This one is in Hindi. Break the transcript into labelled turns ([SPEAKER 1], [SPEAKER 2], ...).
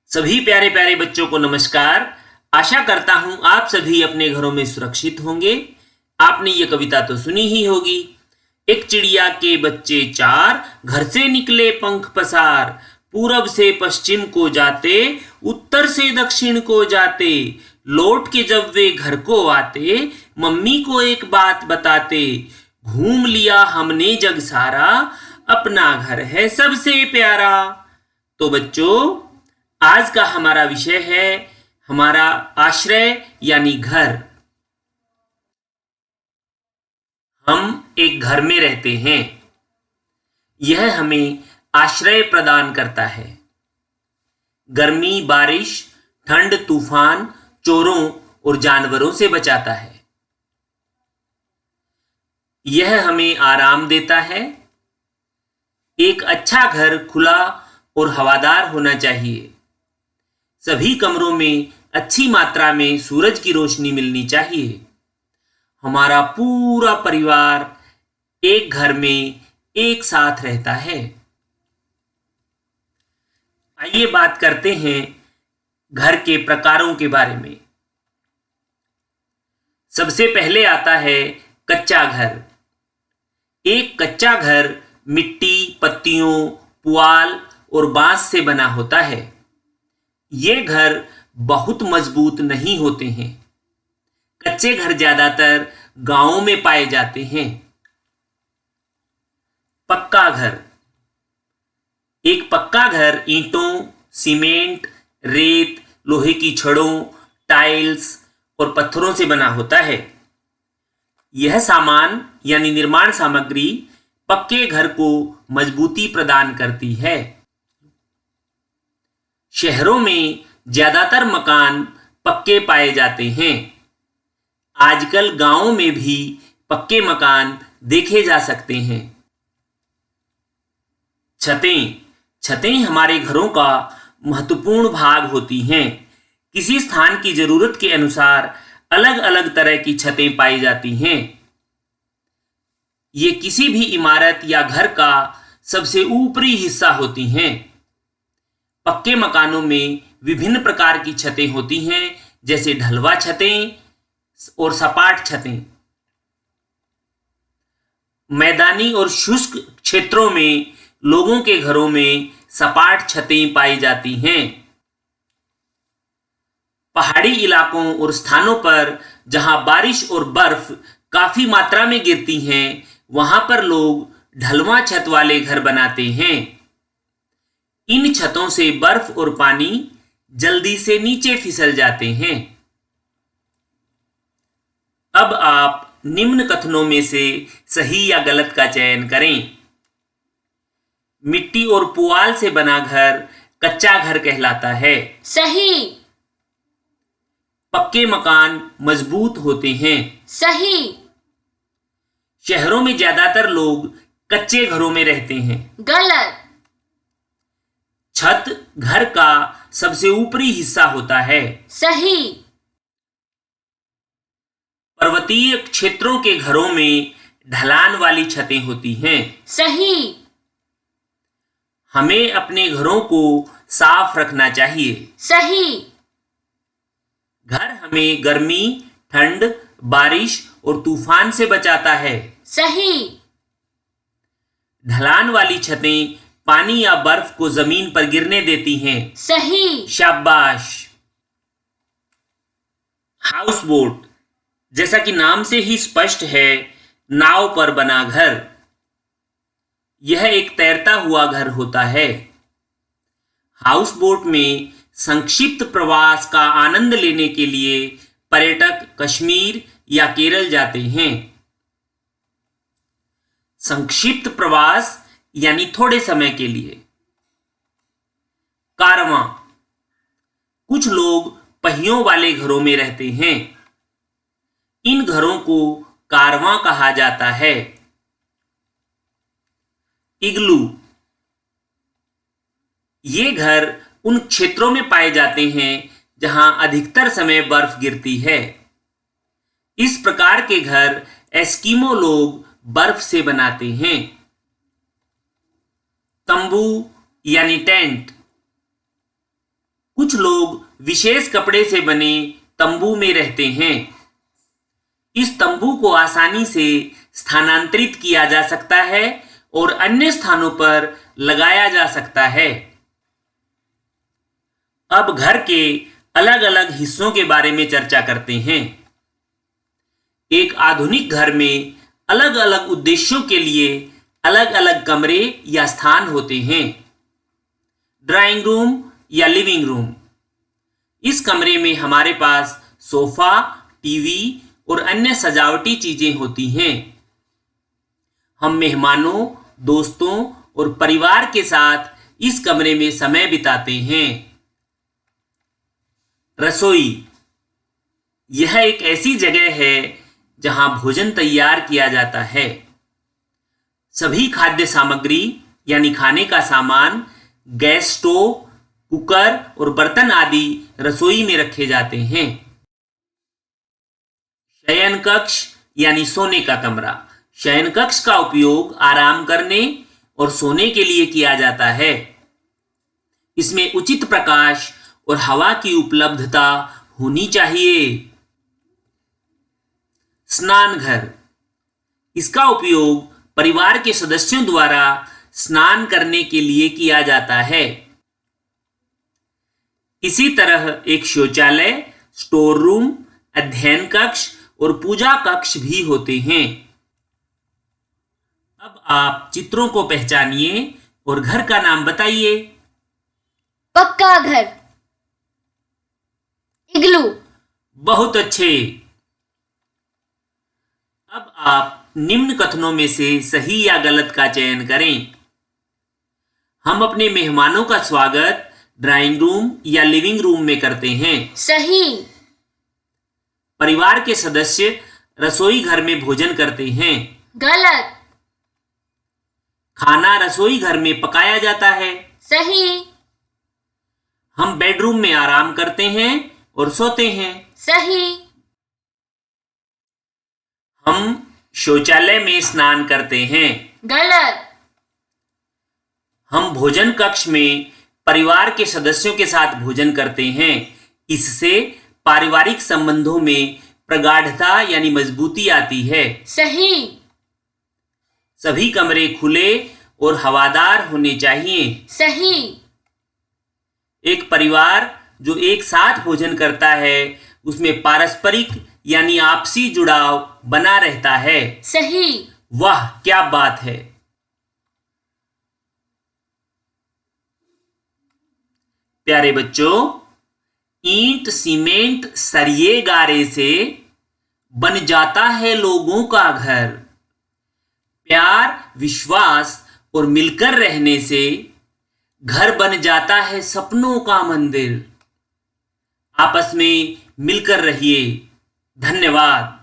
[SPEAKER 1] सभी प्यारे प्यारे बच्चों को नमस्कार। आशा करता हूं आप सभी अपने घरों में सुरक्षित होंगे। आपने ये कविता तो सुनी ही होगी। एक चिड़िया के बच्चे चार, घर से निकले पंख पसार। पूरब से पश्चिम को जाते, उत्तर से दक्षिण को जाते। लौट के जब वे घर को आते, मम्मी को एक बात बताते। घूम लिया हमने जग सारा, अपना घर है सबसे प्यारा। तो बच्चों, आज का हमारा विषय है हमारा आश्रय यानी घर। हम एक घर में रहते हैं। यह हमें आश्रय प्रदान करता है। गर्मी, बारिश, ठंड, तूफान, चोरों और जानवरों से बचाता है। यह हमें आराम देता है। एक अच्छा घर खुला और हवादार होना चाहिए। सभी कमरों में अच्छी मात्रा में सूरज की रोशनी मिलनी चाहिए। हमारा पूरा परिवार एक घर में एक साथ रहता है। आइए बात करते हैं घर के प्रकारों के बारे में। सबसे पहले आता है कच्चा घर। एक कच्चा घर मिट्टी, पत्तियों, पुआल और बांस से बना होता है। ये घर बहुत मजबूत नहीं होते हैं। कच्चे घर ज्यादातर गांवों में पाए जाते हैं। पक्का घर। एक पक्का घर ईंटों, सीमेंट, रेत, लोहे की छड़ों, टाइल्स और पत्थरों से बना होता है। यह सामान यानी निर्माण सामग्री पक्के घर को मजबूती प्रदान करती है। शहरों में ज्यादातर मकान पक्के पाए जाते हैं। आजकल गांवों में भी पक्के मकान देखे जा सकते हैं। छतें हमारे घरों का महत्वपूर्ण भाग होती हैं। किसी स्थान की जरूरत के अनुसार अलग अलग तरह की छतें पाई जाती हैं। ये किसी भी इमारत या घर का सबसे ऊपरी हिस्सा होती हैं। पक्के मकानों में विभिन्न प्रकार की छतें होती हैं, जैसे ढलवा छतें और सपाट छतें। मैदानी और शुष्क क्षेत्रों में लोगों के घरों में सपाट छतें पाई जाती हैं। पहाड़ी इलाकों और स्थानों पर जहां बारिश और बर्फ काफी मात्रा में गिरती हैं, वहां पर लोग ढलवा छत वाले घर बनाते हैं। इन छतों से बर्फ और पानी जल्दी से नीचे फिसल जाते हैं। अब आप निम्न कथनों में से सही या गलत का चयन करें। मिट्टी और पुआल से बना घर कच्चा घर कहलाता है।
[SPEAKER 2] सही।
[SPEAKER 1] पक्के मकान मजबूत होते हैं।
[SPEAKER 2] सही।
[SPEAKER 1] शहरों में ज्यादातर लोग कच्चे घरों में रहते हैं।
[SPEAKER 2] गलत।
[SPEAKER 1] छत घर का सबसे ऊपरी हिस्सा होता है।
[SPEAKER 2] सही।
[SPEAKER 1] पर्वतीय क्षेत्रों के घरों में ढलान वाली छतें होती हैं।
[SPEAKER 2] सही।
[SPEAKER 1] हमें अपने घरों को साफ रखना चाहिए।
[SPEAKER 2] सही।
[SPEAKER 1] घर हमें गर्मी, ठंड, बारिश और तूफान से बचाता है।
[SPEAKER 2] सही।
[SPEAKER 1] ढलान वाली छतें पानी या बर्फ को जमीन पर गिरने देती हैं।
[SPEAKER 2] सही।
[SPEAKER 1] शाबाश। हाउस बोट, जैसा कि नाम से ही स्पष्ट है, नाव पर बना घर। यह एक तैरता हुआ घर होता है। हाउस बोट में संक्षिप्त प्रवास का आनंद लेने के लिए पर्यटक कश्मीर या केरल जाते हैं। संक्षिप्त प्रवास यानी थोड़े समय के लिए। कारवां, कुछ लोग पहियों वाले घरों में रहते हैं। इन घरों को कारवां कहा जाता है। इग्लू, ये घर उन क्षेत्रों में पाए जाते हैं जहां अधिकतर समय बर्फ गिरती है। इस प्रकार के घर एस्किमो लोग बर्फ से बनाते हैं। तंबू यानी टेंट, कुछ लोग विशेष कपड़े से बने तंबू में रहते हैं। इस तंबू को आसानी से स्थानांतरित किया जा सकता है और अन्य स्थानों पर लगाया जा सकता है। अब घर के अलग अलग हिस्सों के बारे में चर्चा करते हैं। एक आधुनिक घर में अलग अलग उद्देश्यों के लिए अलग अलग कमरे या स्थान होते हैं। ड्राइंग रूम या लिविंग रूम। इस कमरे में हमारे पास सोफा, टीवी और अन्य सजावटी चीजें होती हैं। हम मेहमानों, दोस्तों और परिवार के साथ इस कमरे में समय बिताते हैं। रसोई। यह एक ऐसी जगह है जहां भोजन तैयार किया जाता है। सभी खाद्य सामग्री यानी खाने का सामान गैस स्टोव, कुकर और बर्तन आदि रसोई में रखे जाते हैं। शयन कक्ष यानी सोने का कमरा। शयन कक्ष का उपयोग आराम करने और सोने के लिए किया जाता है। इसमें उचित प्रकाश और हवा की उपलब्धता होनी चाहिए। स्नान घर। इसका उपयोग परिवार के सदस्यों द्वारा स्नान करने के लिए किया जाता है। इसी तरह एक शौचालय, स्टोर रूम, अध्ययन कक्ष और पूजा कक्ष भी होते हैं। अब आप चित्रों को पहचानिए और घर का नाम बताइए।
[SPEAKER 2] पक्का घर, इग्लू।
[SPEAKER 1] बहुत अच्छे। अब आप निम्न कथनों में से सही या गलत का चयन करें। हम अपने मेहमानों का स्वागत ड्राइंग रूम या लिविंग रूम में करते हैं।
[SPEAKER 2] सही।
[SPEAKER 1] परिवार के सदस्य रसोई घर में भोजन करते हैं।
[SPEAKER 2] गलत।
[SPEAKER 1] खाना रसोई घर में पकाया जाता है।
[SPEAKER 2] सही।
[SPEAKER 1] हम बेडरूम में आराम करते हैं और सोते हैं।
[SPEAKER 2] सही।
[SPEAKER 1] हम शौचालय में स्नान करते हैं।
[SPEAKER 2] गलत।
[SPEAKER 1] हम भोजन कक्ष में परिवार के सदस्यों के साथ भोजन करते हैं। इससे पारिवारिक संबंधों में प्रगाढ़ता यानी मजबूती आती है।
[SPEAKER 2] सही।
[SPEAKER 1] सभी कमरे खुले और हवादार होने चाहिए।
[SPEAKER 2] सही।
[SPEAKER 1] एक परिवार जो एक साथ भोजन करता है उसमें पारस्परिक यानी आपसी जुड़ाव बना रहता है।
[SPEAKER 2] सही।
[SPEAKER 1] वाह, क्या बात है। प्यारे बच्चों, ईंट, सीमेंट, सरिये, गारे से बन जाता है लोगों का घर। प्यार, विश्वास और मिलकर रहने से घर बन जाता है सपनों का मंदिर। आपस में मिलकर रहिए। धन्यवाद।